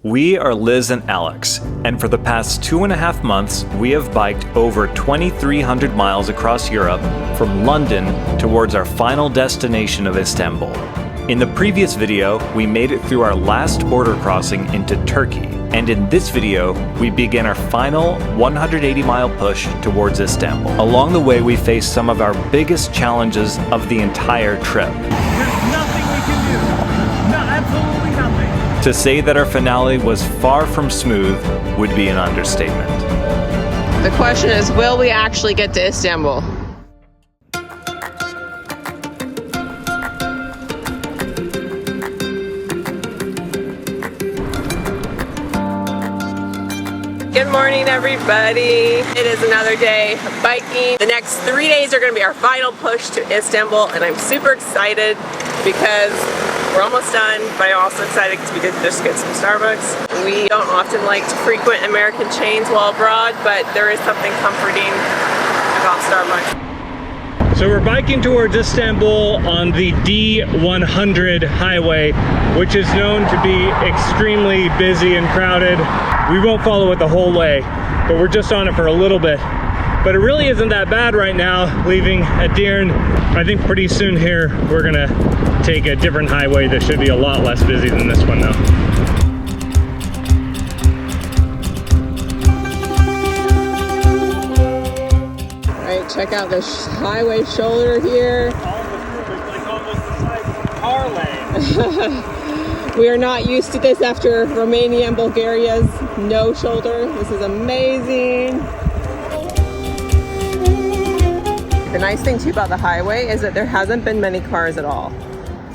We are Liz and Alex, and for the past 2.5 months, we have biked over 2,300 miles across Europe from London towards our final destination of Istanbul. In the previous video, we made it through our last border crossing into Turkey, and in this video, we begin our final 180-mile push towards Istanbul. Along the way, we faced some of our biggest challenges of the entire trip. There's nothing we can do. No, absolutely nothing. To say that our finale was far from smooth would be an understatement. The question is, will we actually get to Istanbul? Good morning, everybody. It is another day of biking. The next 3 days are going to be our final push to Istanbul, and I'm super excited because we're almost done, but I'm also excited because we did just get some Starbucks. We don't often like to frequent American chains while abroad, but there is something comforting about Starbucks. So we're biking towards Istanbul on the D100 highway, which is known to be extremely busy and crowded. We won't follow it the whole way, but we're just on it for a little bit. But it really isn't that bad right now, leaving at Deern. I think pretty soon here, we're gonna take a different highway that should be a lot less busy than this one though. Alright, check out the highway shoulder here. Almost the size of a car lane. We are not used to this after Romania and Bulgaria's no shoulder. This is amazing. The nice thing too about the highway is that there hasn't been many cars at all.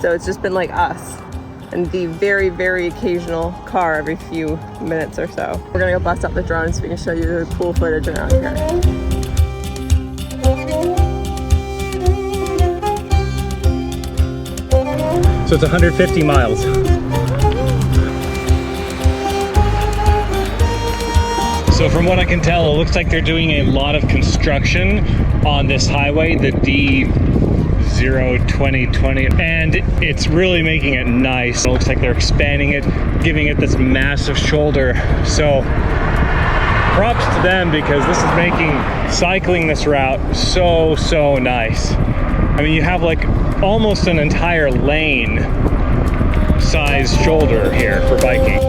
So it's just been like us and the very, very occasional car every few minutes or so. We're gonna go bust out the drone so we can show you the cool footage around here. So it's 150 miles. So from what I can tell, it looks like they're doing a lot of construction on this highway, the D02020, and it's really making it nice. It looks like they're expanding it, giving it this massive shoulder. So props to them because this is making cycling this route so nice. I mean, you have like almost an entire lane size shoulder here for biking.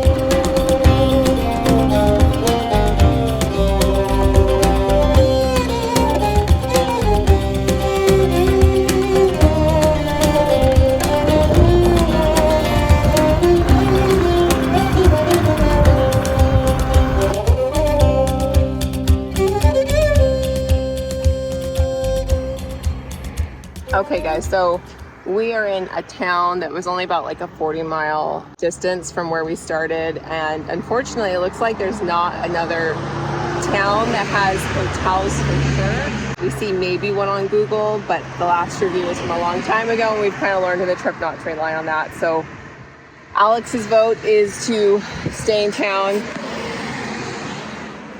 Okay guys, so we are in a town that was only about like a 40-mile distance from where we started, and unfortunately it looks like there's not another town that has hotels for sure. We see maybe one on Google, but the last review was from a long time ago and we've kind of learned in the trip not to rely on that. So Alex's vote is to stay in town.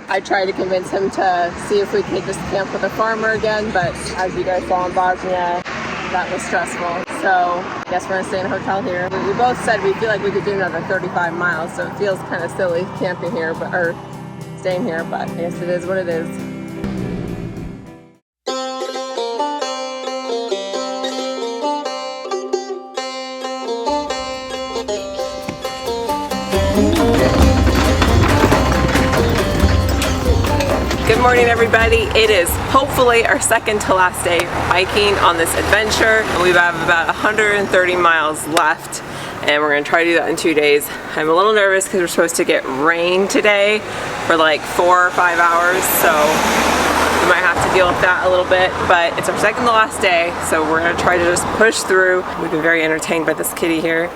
I tried to convince him to see if we could just camp with a farmer again, but as you guys saw in Bosnia, that was stressful. So I guess we're gonna stay in a hotel here. We both said we feel like we could do another 35 miles, so it feels kind of silly camping here, or staying here, but I guess it is what it is. Good morning, everybody. It is hopefully our second to last day biking on this adventure. We have about 130 miles left and we're gonna try to do that in 2 days. I'm a little nervous because we're supposed to get rain today for like 4 or 5 hours, so we might have to deal with that a little bit, but it's our second to last day, so we're gonna try to just push through. We've been very entertained by this kitty here.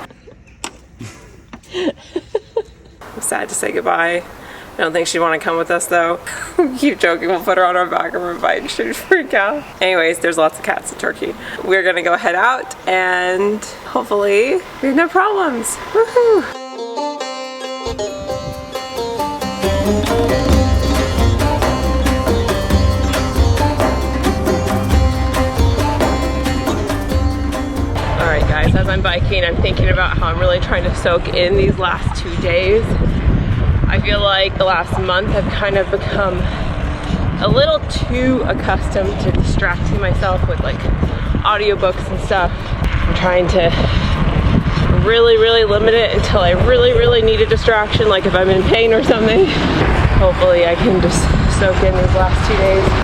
I'm sad to say goodbye. I don't think she'd want to come with us though. Keep joking, we'll put her on our back of her bike and she'd freak out. Anyways, there's lots of cats in Turkey. We're gonna go head out and hopefully we have no problems. Woohoo! Alright guys, as I'm biking, I'm thinking about how I'm really trying to soak in these last 2 days. I feel like the last month I've kind of become a little too accustomed to distracting myself with like audiobooks and stuff. I'm trying to really limit it until I really need a distraction, like if I'm in pain or something. Hopefully I can just soak in these last 2 days.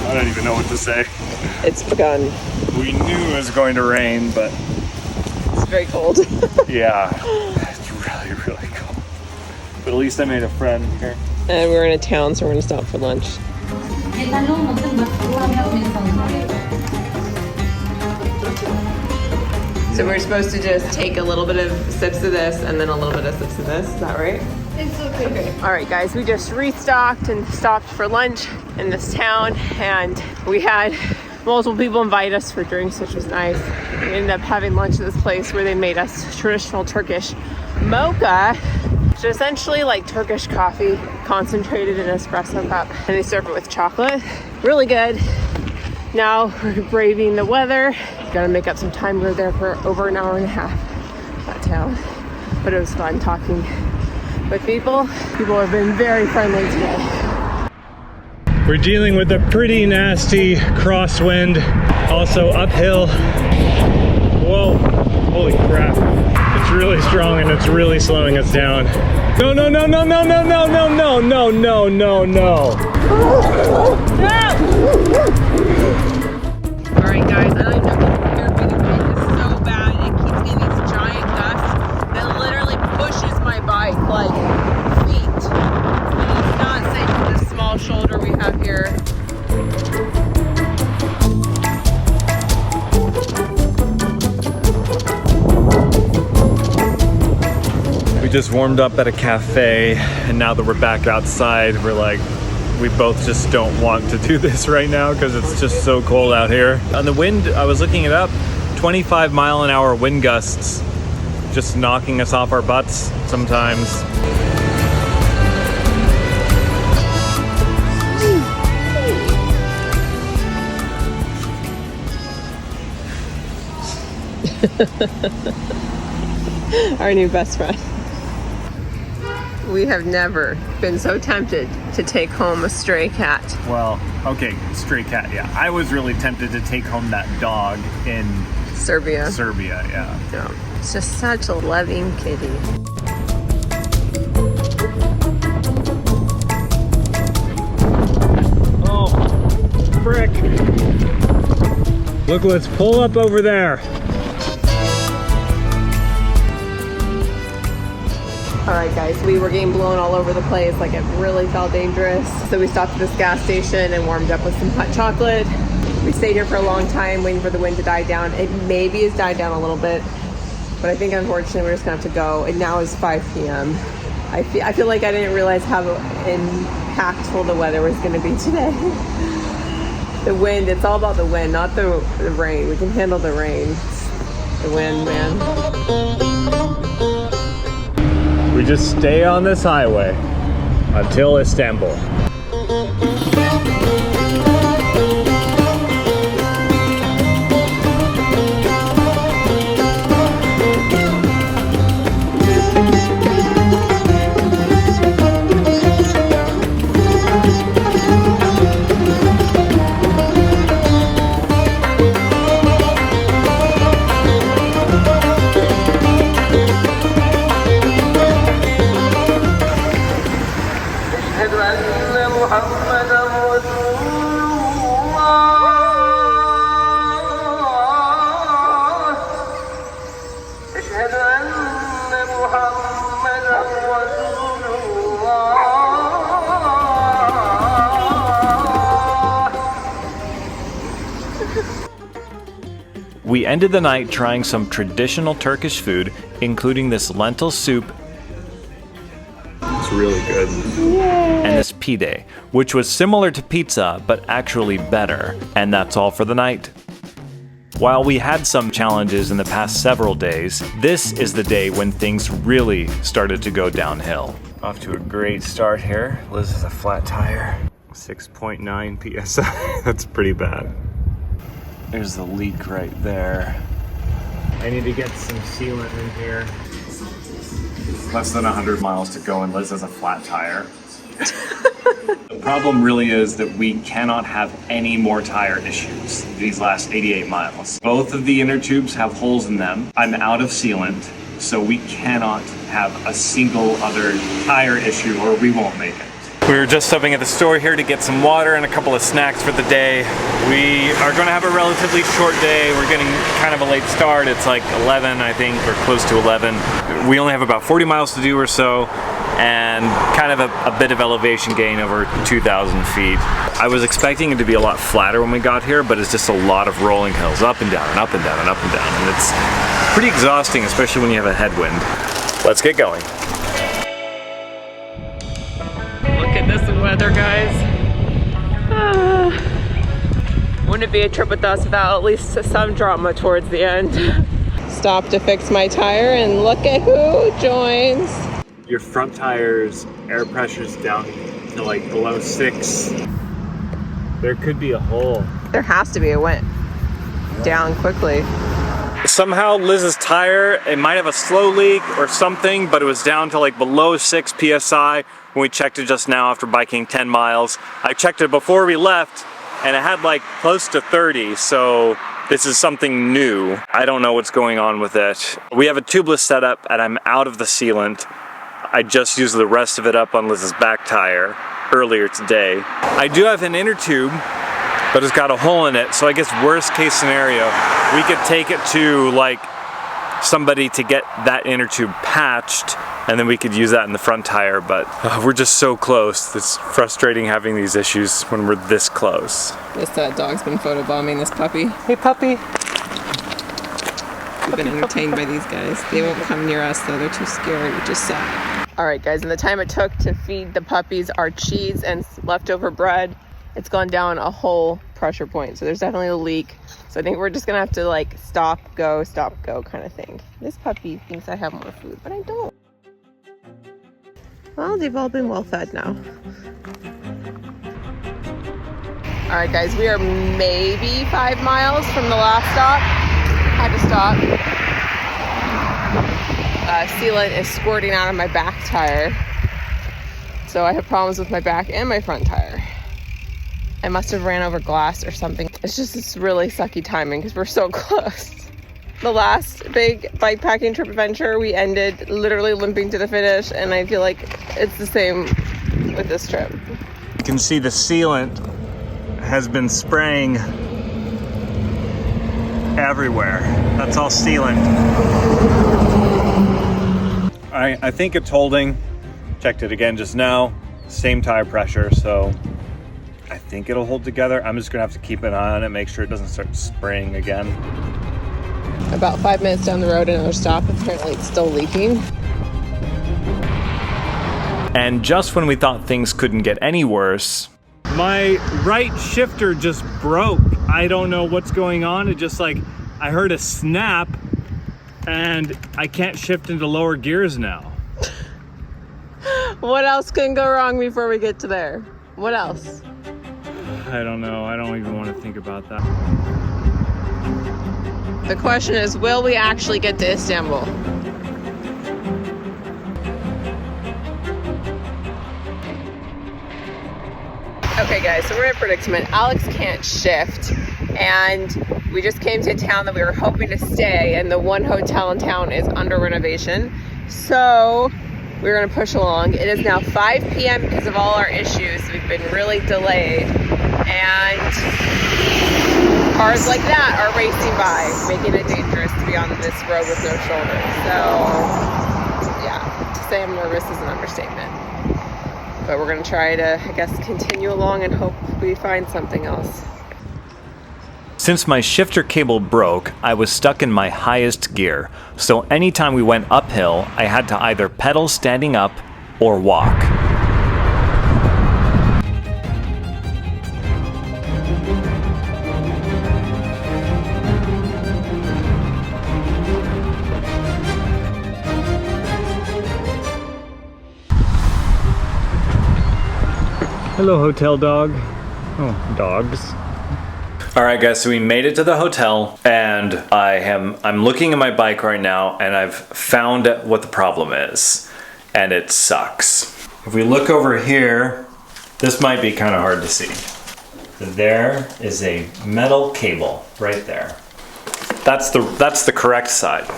I don't even know what to say. It's begun. We knew it was going to rain, but It's very cold. yeah, it's really cold. But at least I made a friend here. And we're in a town, so we're gonna stop for lunch. So we're supposed to just take a little bit of sips of this and then a little bit of sips of this, is that right? It's okay. All right, guys, we just restocked and stopped for lunch in this town, and we had multiple people invite us for drinks, which was nice. We ended up having lunch at this place where they made us traditional Turkish mocha, which is essentially like Turkish coffee concentrated in an espresso cup, and they serve it with chocolate. Really good. Now we're braving the weather. Gotta make up some time. We were there for over an hour and a half, that town. But it was fun talking with people. People have been very friendly today. We're dealing with a pretty nasty crosswind, also uphill. Whoa, holy crap. It's really strong and it's really slowing us down. No. Alright guys, I don't even know if you can hear me. The wind is so bad. It keeps getting these giant gusts that literally pushes my bike like feet. And it's not safe for this small shoulder we have here. We just warmed up at a cafe, and now that we're back outside, we're like, we both just don't want to do this right now because it's just so cold out here. On the wind, I was looking it up, 25-mile-an-hour wind gusts, just knocking us off our butts sometimes. Our new best friend. We have never been so tempted to take home a stray cat. Well, okay, stray cat, yeah. I was really tempted to take home that dog in Serbia. yeah. Yeah. It's just such a loving kitty. Oh, frick. Look, let's pull up over there. All right, guys, we were getting blown all over the place. Like, it really felt dangerous. So we stopped at this gas station and warmed up with some hot chocolate. We stayed here for a long time waiting for the wind to die down. It maybe has died down a little bit, but I think unfortunately we're just gonna have to go. And now it's 5 p.m. I feel like I didn't realize how impactful the weather was gonna be today. The wind, it's all about the wind, not the rain. We can handle the rain. It's the wind, man. We just stay on this highway until Istanbul. We ended the night trying some traditional Turkish food, including this lentil soup. It's really good. And this pide, which was similar to pizza, but actually better. And that's all for the night. While we had some challenges in the past several days, this is the day when things really started to go downhill. Off to a great start here. Liz has a flat tire. 6.9 psi. That's pretty bad. There's the leak right there. I need to get some sealant in here. Less than 100 miles to go and Liz has a flat tire. The problem really is that we cannot have any more tire issues these last 88 miles. Both of the inner tubes have holes in them. I'm out of sealant, so we cannot have a single other tire issue or we won't make it. We were just stopping at the store here to get some water and a couple of snacks for the day. We are going to have a relatively short day. We're getting kind of a late start. It's like 11, I think, or close to 11. We only have about 40 miles to do or so, and kind of a bit of elevation gain over 2,000 feet. I was expecting it to be a lot flatter when we got here, but it's just a lot of rolling hills, up and down and up and down and up and down. And it's pretty exhausting, especially when you have a headwind. Let's get going. Look at this weather, guys. Wouldn't it be a trip with us without at least some drama towards the end? Stop to fix my tire and look at who joins. Your front tire's air pressure's down to like below 6. There could be a hole. There has to be. It went down quickly. Somehow Liz's tire, it might have a slow leak or something, but it was down to like below 6 psi when we checked it just now after biking 10 miles. I checked it before we left and it had like close to 30, so this is something new. I don't know what's going on with it. We have a tubeless setup and I'm out of the sealant. I just used the rest of it up on Liz's back tire earlier today. I do have an inner tube, but it's got a hole in it, so I guess worst case scenario, we could take it to like somebody to get that inner tube patched, and then we could use that in the front tire, but we're just so close. It's frustrating having these issues when we're this close. This dog's been photobombing this puppy. Hey puppy. We've been entertained by these guys. They won't come near us though, they're too scary, which is sad. All right guys, in the time it took to feed the puppies our cheese and leftover bread, it's gone down a whole pressure point. So there's definitely a leak. So I think we're just gonna have to like stop, go kind of thing. This puppy thinks I have more food, but I don't. Well, they've all been well fed now. All right guys, we are maybe 5 miles from the last stop. Had to stop. Sealant is squirting out of my back tire. So I have problems with my back and my front tire. I must have ran over glass or something. It's just this really sucky timing because we're so close. The last big bikepacking trip adventure, we ended literally limping to the finish, and I feel like it's the same with this trip. You can see the sealant has been spraying everywhere. That's all sealant. I think it's holding. Checked it again just now. Same tire pressure, so I think it'll hold together. I'm just gonna have to keep an eye on it, make sure it doesn't start spraying again. About 5 minutes down the road, another stop. Apparently it's still leaking. And just when we thought things couldn't get any worse, my right shifter just broke. I don't know what's going on. It just like, I heard a snap and I can't shift into lower gears now. What else can go wrong before we get to there? What else? I don't know. I don't even want to think about that. The question is, will we actually get to Istanbul? Okay guys, so we're in a predicament. Alex can't shift, and we just came to a town that we were hoping to stay, and the one hotel in town is under renovation. So we're gonna push along. It is now 5 p.m. because of all our issues. We've been really delayed, and cars like that are racing by, making it dangerous to be on this road with no shoulders. So yeah, to say I'm nervous is an understatement. But we're gonna try to, I guess, continue along and hope we find something else. Since my shifter cable broke, I was stuck in my highest gear, so anytime we went uphill, I had to either pedal standing up or walk. Hello, hotel dog. Oh, dogs. All right, guys, so we made it to the hotel, and I'm looking at my bike right now, and I've found what the problem is, and it sucks. If we look over here, this might be kind of hard to see. There is a metal cable right there. That's the correct side.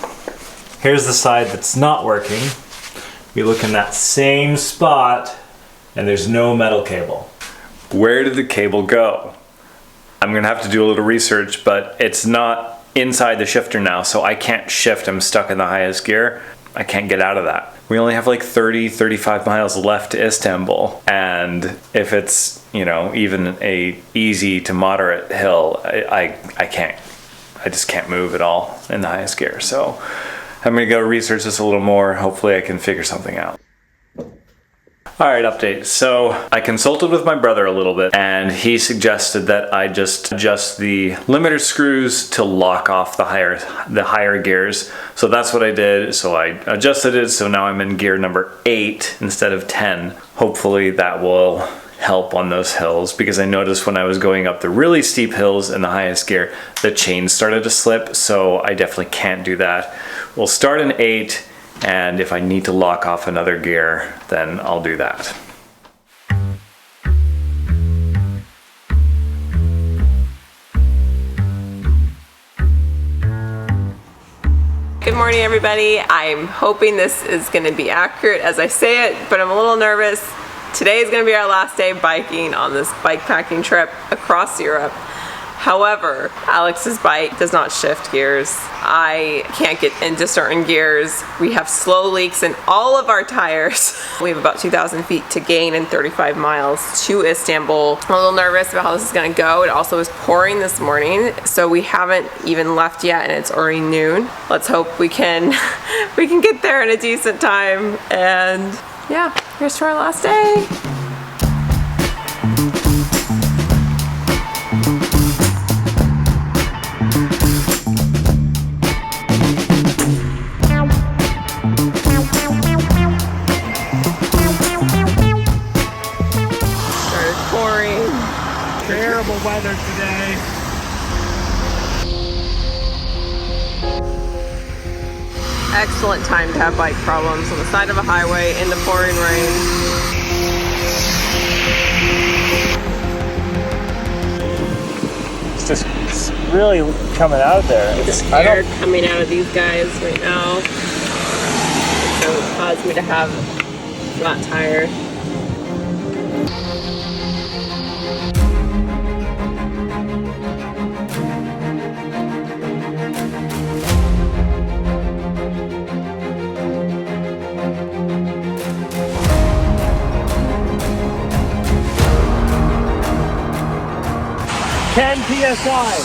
Here's the side that's not working. We look in that same spot, and there's no metal cable. Where did the cable go? I'm gonna have to do a little research, but it's not inside the shifter now, so I can't shift. I'm stuck in the highest gear. I can't get out of that. We only have like 35 miles left to Istanbul, and if it's, you know, even a easy to moderate hill, I just can't move at all in the highest gear. So I'm gonna go research this a little more. Hopefully I can figure something out. All right, update. So I consulted with my brother a little bit, and he suggested that I just adjust the limiter screws to lock off the higher gears. So that's what I did. So I adjusted it, so now I'm in gear number 8 instead of 10. Hopefully that will help on those hills, because I noticed when I was going up the really steep hills in the highest gear, the chain started to slip, so I definitely can't do that. We'll start in 8, and if I need to lock off another gear, then I'll do that. Good morning, everybody. I'm hoping this is going to be accurate as I say it, but I'm a little nervous. Today is going to be our last day biking on this bike packing trip across Europe. However, Alex's bike does not shift gears. I can't get into certain gears. We have slow leaks in all of our tires. We have about 2,000 feet to gain in 35 miles to Istanbul. I'm a little nervous about how this is gonna go. It also is pouring this morning, so we haven't even left yet and it's already noon. Let's hope we can get there in a decent time. And yeah, here's to our last day. Terrible weather today. Excellent time to have bike problems on the side of a highway in the pouring rain. It's just really coming out of there. There's air coming out of these guys right now. So it caused me to have a flat tire. PSI.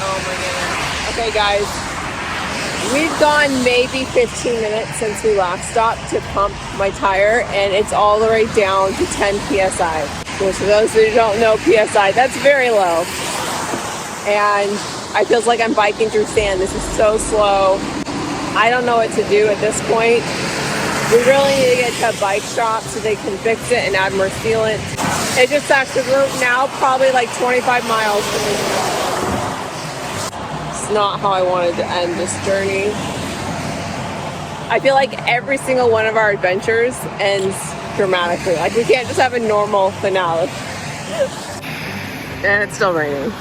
Oh my goodness. Okay guys, we've gone maybe 15 minutes since we last stopped to pump my tire, and it's all the way down to 10 PSI. Which for those who don't know PSI, that's very low. And I feels like I'm biking through sand. This is so slow. I don't know what to do at this point. We really need to get to a bike shop so they can fix it and add more sealant. It just sucks because we're now probably like 25 miles from this. It's not how I wanted to end this journey. I feel like every single one of our adventures ends dramatically. Like we can't just have a normal finale. And it's still raining.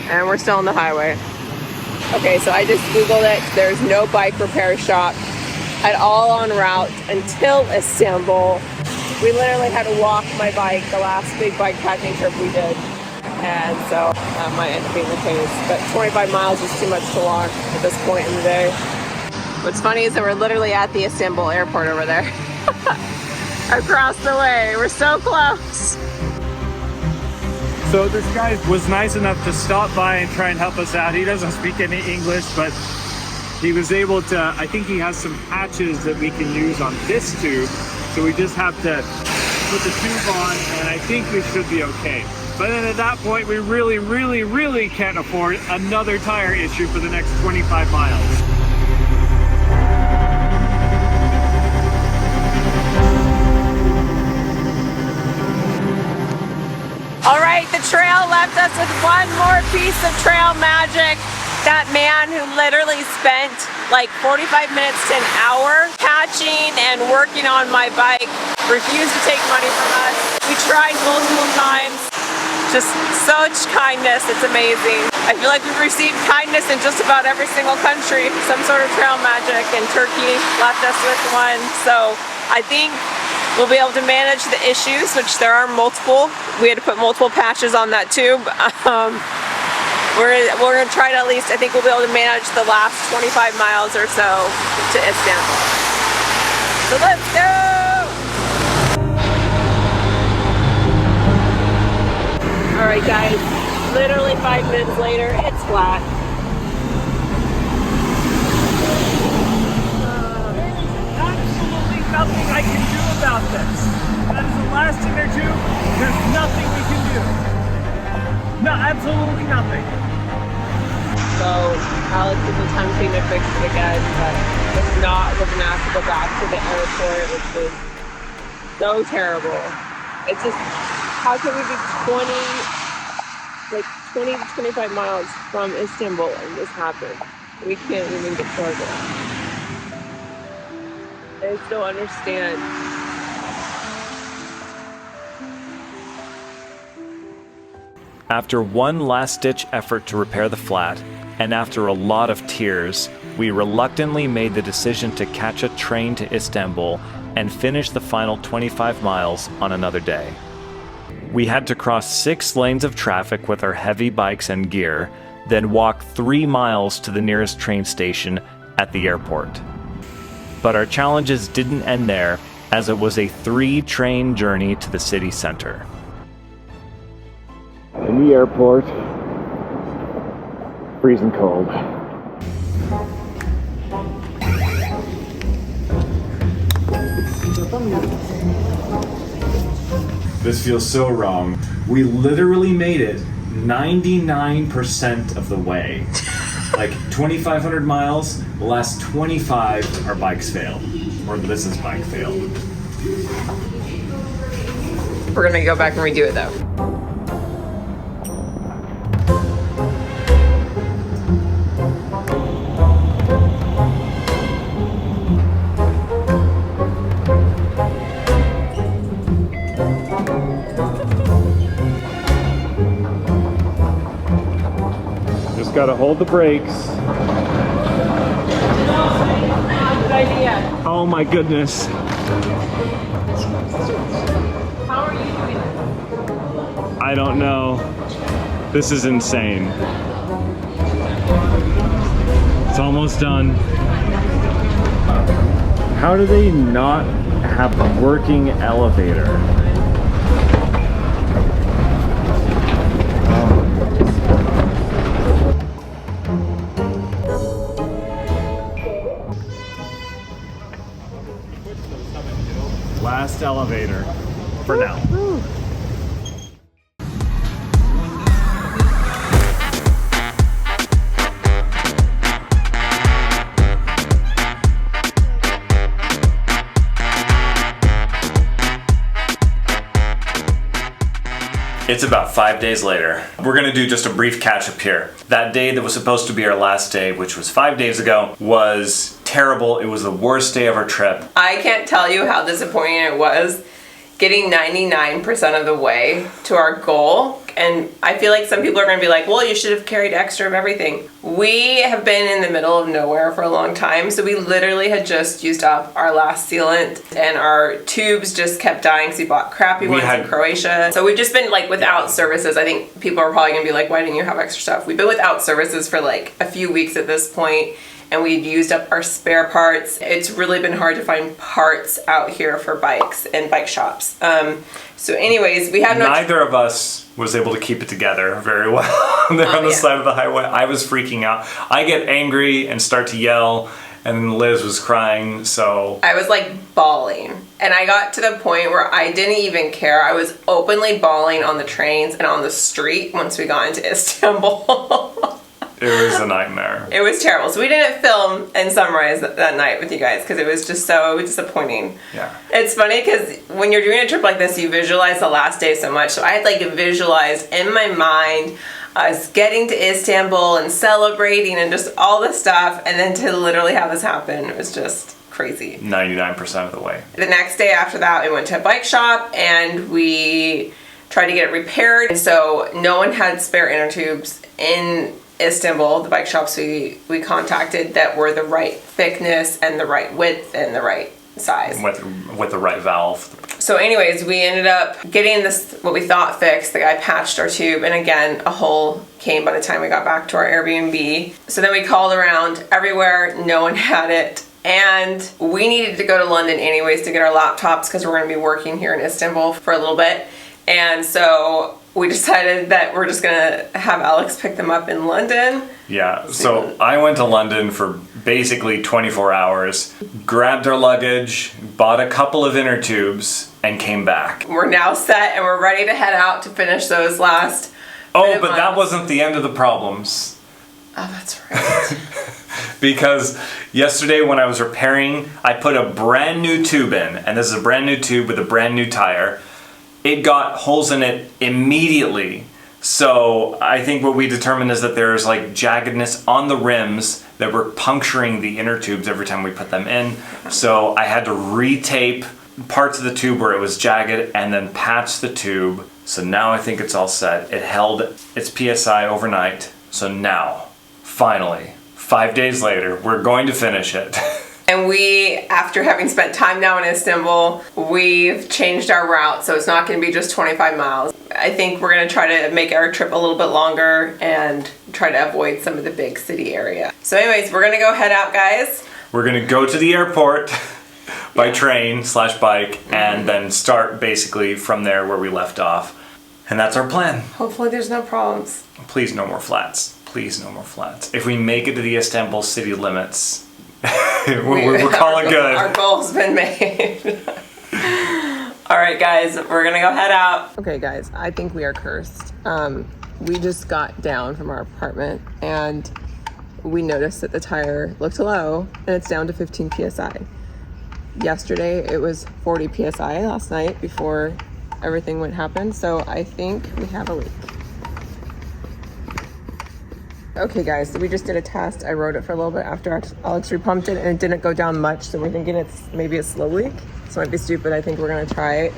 And we're still on the highway. Okay, so I just Googled it. There's no bike repair shop at all en route until Istanbul. We literally had to walk my bike the last big bike packing trip we did. And so that might end up being the case. But 25 miles is too much to walk at this point in the day. What's funny is that we're literally at the Istanbul airport over there. Across the way. We're so close. So this guy was nice enough to stop by and try and help us out. He doesn't speak any English, but he was able to, I think he has some patches that we can use on this tube. So we just have to put the tube on, and I think we should be okay. But then at that point, we really can't afford another tire issue for the next 25 miles. right, the trail left us with one more piece of trail magic. That man who literally spent like 45 minutes to an hour patching and working on my bike refused to take money from us. We tried multiple times. Just such kindness, it's amazing. I feel like we've received kindness in just about every single country. Some sort of trail magic, and Turkey left us with one. So I think we'll be able to manage the issues, which there are multiple. We had to put multiple patches on that tube. We're gonna try to at least, I think we'll be able to manage the last 25 miles or so to Istanbul. So let's go! All right guys, literally 5 minutes later, it's flat. Absolutely nothing I can do about this. That is the last inner tube. There's nothing we can do. No, absolutely nothing. So Alex is attempting to fix it again, but if not, we're gonna have to go back to the airport, which is so terrible. It's just, how can we be 20 to 25 miles from Istanbul and this happened? We can't even get started. I just don't understand. After one last-ditch effort to repair the flat, and after a lot of tears, we reluctantly made the decision to catch a train to Istanbul and finish the final 25 miles on another day. We had to cross 6 lanes of traffic with our heavy bikes and gear, then walk 3 miles to the nearest train station at the airport. But our challenges didn't end there, as it was a 3-train journey to the city center. In the airport, freezing cold. This feels so wrong. We literally made it 99% of the way. Like 2,500 miles, the last 25 our bikes failed. Or this is bike failed. We're gonna go back and redo it though. Just gotta hold the brakes. Good idea. Oh my goodness. How are you doing this? I don't know. This is insane. It's almost done. How do they not have a working elevator? Last elevator for now. It's about 5 days later. We're gonna do just a brief catch up here. That day that was supposed to be our last day, which was 5 days ago, was terrible. It was the worst day of our trip. I can't tell you how disappointing it was getting 99% of the way to our goal. And I feel like some people are going to be like, well, you should have carried extra of everything. We have been in the middle of nowhere for a long time, so we literally had just used up our last sealant, and our tubes just kept dying because we bought crappy ones in Croatia. So we've just been like without services. I think people are probably going to be like, why didn't you have extra stuff? We've been without services for like a few weeks at this point, and we'd used up our spare parts. It's really been hard to find parts out here for bikes and bike shops. So anyways, we had neither of us was able to keep it together very well. They're on the side of the highway. I was freaking out. I get angry and start to yell, and then Liz was crying, so. I was like bawling. And I got to the point where I didn't even care. I was openly bawling on the trains and on the street once we got into Istanbul. It was a nightmare. It was terrible. So we didn't film and summarize that night with you guys because it was just so disappointing. Yeah. It's funny because when you're doing a trip like this, you visualize the last day so much. So I had like visualized in my mind us getting to Istanbul and celebrating and just all this stuff, and then to literally have this happen, it was just crazy. 99% of the way. The next day after that, we went to a bike shop and we tried to get it repaired. And so no one had spare inner tubes in Istanbul, the bike shops we contacted that were the right thickness and the right width and the right size. With the right valve. So anyways, we ended up getting this, what we thought fixed. The guy patched our tube, and again, a hole came by the time we got back to our Airbnb. So then we called around everywhere, no one had it. And we needed to go to London anyways to get our laptops because we're going to be working here in Istanbul for a little bit. And so we decided that we're just gonna have Alex pick them up in London. Yeah, so I went to London for basically 24 hours, grabbed our luggage, bought a couple of inner tubes, and came back. We're now set and we're ready to head out to finish those last. Oh, but that wasn't the end of the problems. Oh, that's right. Because yesterday when I was repairing, I put a brand new tube in, and this is a brand new tube with a brand new tire. It got holes in it immediately. So I think what we determined is that there's like jaggedness on the rims that were puncturing the inner tubes every time we put them in. So I had to retape parts of the tube where it was jagged and then patch the tube. So now I think it's all set. It held its PSI overnight. So now, finally, 5 days later, we're going to finish it. And we, after having spent time now in Istanbul, we've changed our route, so it's not going to be just 25 miles. I think we're going to try to make our trip a little bit longer and try to avoid some of the big city area. So anyways, we're going to go head out, guys. We're going to go to the airport by train/bike and then start basically from there where we left off. And that's our plan. Hopefully there's no problems. Please no more flats. Please no more flats. If we make it to the Istanbul city limits, we're calling good. Our goal's been made. All right, guys, we're gonna go head out. Okay, guys, I think we are cursed. We just got down from our apartment and we noticed that the tire looked low and it's down to 15 PSI. Yesterday, it was 40 PSI last night before everything went happen. So I think we have a leak. Okay guys, so we just did a test. I rode it for a little bit after Alex repumped it and it didn't go down much, so we're thinking it's maybe a slow leak. So it might be stupid. I think we're gonna try it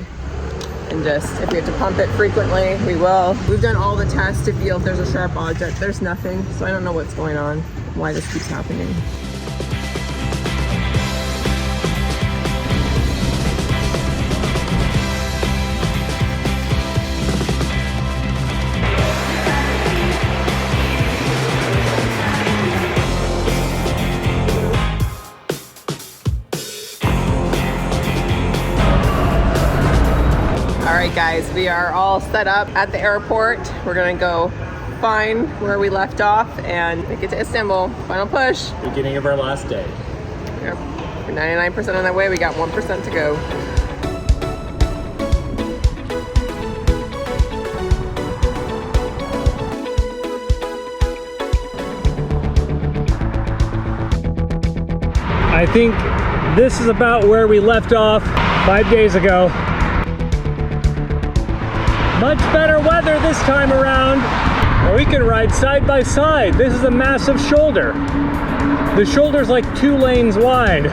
and just, if we have to pump it frequently, we will. We've done all the tests to feel if there's a sharp object. There's nothing, so I don't know what's going on, why this keeps happening. All right, guys, we are all set up at the airport. We're gonna go find where we left off and make it to Istanbul. Final push. Beginning of our last day. Yep. We're 99% on the way. We got 1% to go. I think this is about where we left off 5 days ago. Much better weather this time around. Or we can ride side by side. This is a massive shoulder. The shoulder's like 2 lanes wide.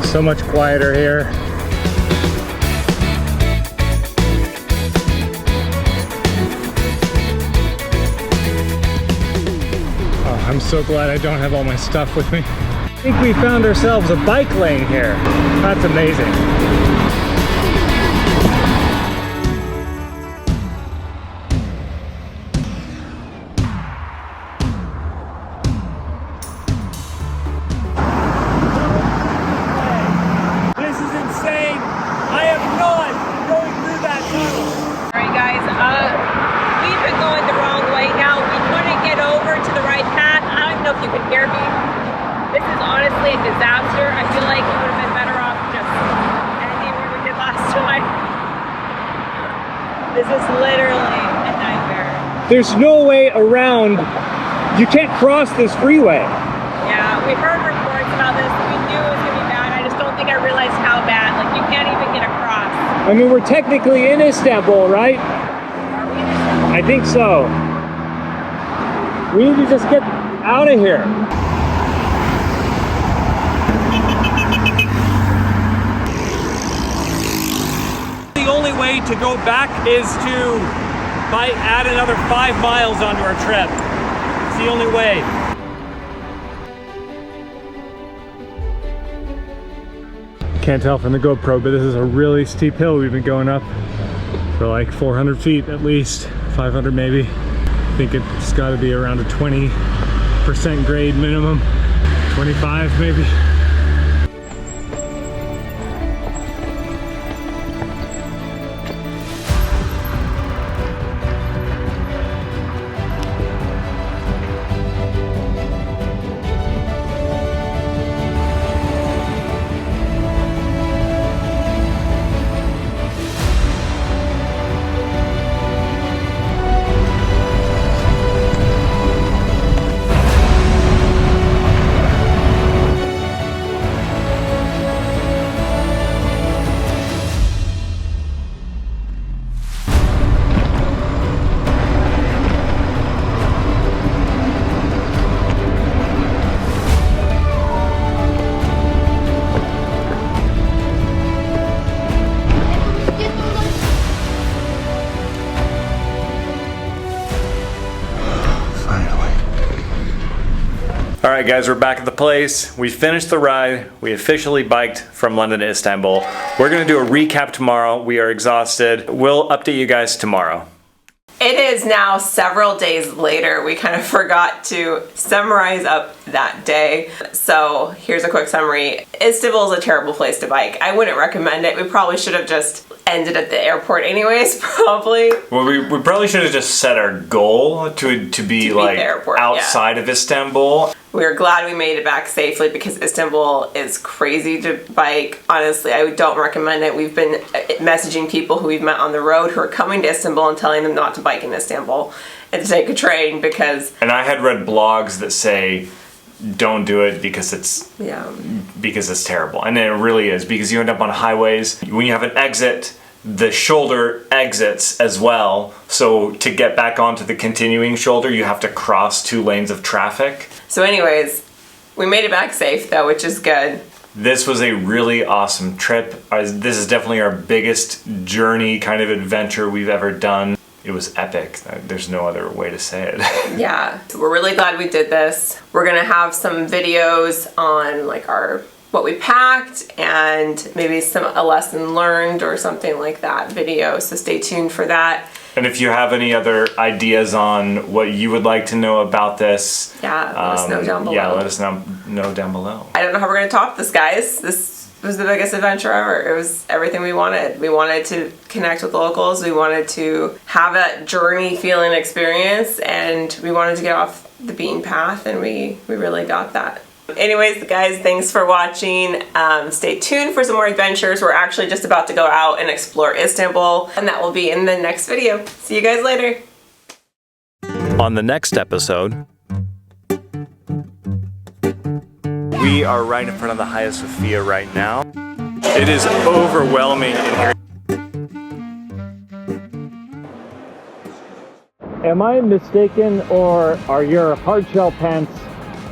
So much quieter here. I'm so glad I don't have all my stuff with me. I think we found ourselves a bike lane here. That's amazing. This is insane. I am not going through that tunnel. All right, guys, we've been going the wrong way now. We couldn't get over to the right path. I don't even know if you can hear me. This is honestly a disaster. I there's no way around. You can't cross this freeway. Yeah, we heard reports about this. We knew it was going to be bad. I just don't think I realized how bad. Like, you can't even get across. I mean, we're technically in Istanbul, right? Are we in Istanbul? I think so. We need to just get out of here. The only way to go back is to add another 5 miles onto our trip. It's the only way. Can't tell from the GoPro, but this is a really steep hill we've been going up for like 400 feet at least, 500 maybe. I think it's got to be around a 20% grade minimum, 25 maybe. All right, guys, we're back at the place. We finished the ride. We officially biked from London to Istanbul. We're gonna do a recap tomorrow. We are exhausted. We'll update you guys tomorrow. It is now several days later. We kind of forgot to summarize up that day. So here's a quick summary. Istanbul is a terrible place to bike. I wouldn't recommend it. We probably should have just ended at the airport anyways, probably. Well, we probably should have just set our goal to be like the airport, outside of Istanbul. We're glad we made it back safely because Istanbul is crazy to bike. Honestly, I don't recommend it. We've been messaging people who we've met on the road who are coming to Istanbul and telling them not to bike in Istanbul and to take a train because... And I had read blogs that say, don't do it because it's terrible. And it really is, because you end up on highways. When you have an exit, the shoulder exits as well. So to get back onto the continuing shoulder, you have to cross 2 lanes of traffic. So anyways, we made it back safe though, which is good. This was a really awesome trip. This is definitely our biggest journey kind of adventure we've ever done. It was epic. There's no other way to say it. Yeah, we're really glad we did this. We're gonna have some videos on like what we packed and maybe a lesson learned or something like that video. So stay tuned for that. And if you have any other ideas on what you would like to know about this, let us know down below. Yeah, let us know down below. I don't know how we're gonna top this, guys. This was the biggest adventure ever. It was everything we wanted. We wanted to connect with locals. We wanted to have that journey feeling experience, and we wanted to get off the beaten path, and we really got that. Anyways, guys, thanks for watching. Stay tuned for some more adventures. We're actually just about to go out and explore Istanbul, and that will be in the next video. See you guys later. On the next episode, we are right in front of the Hagia Sophia right now. It is overwhelming in here. Am I mistaken, or are your hard shell pants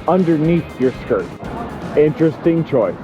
underneath your skirt? Interesting choice.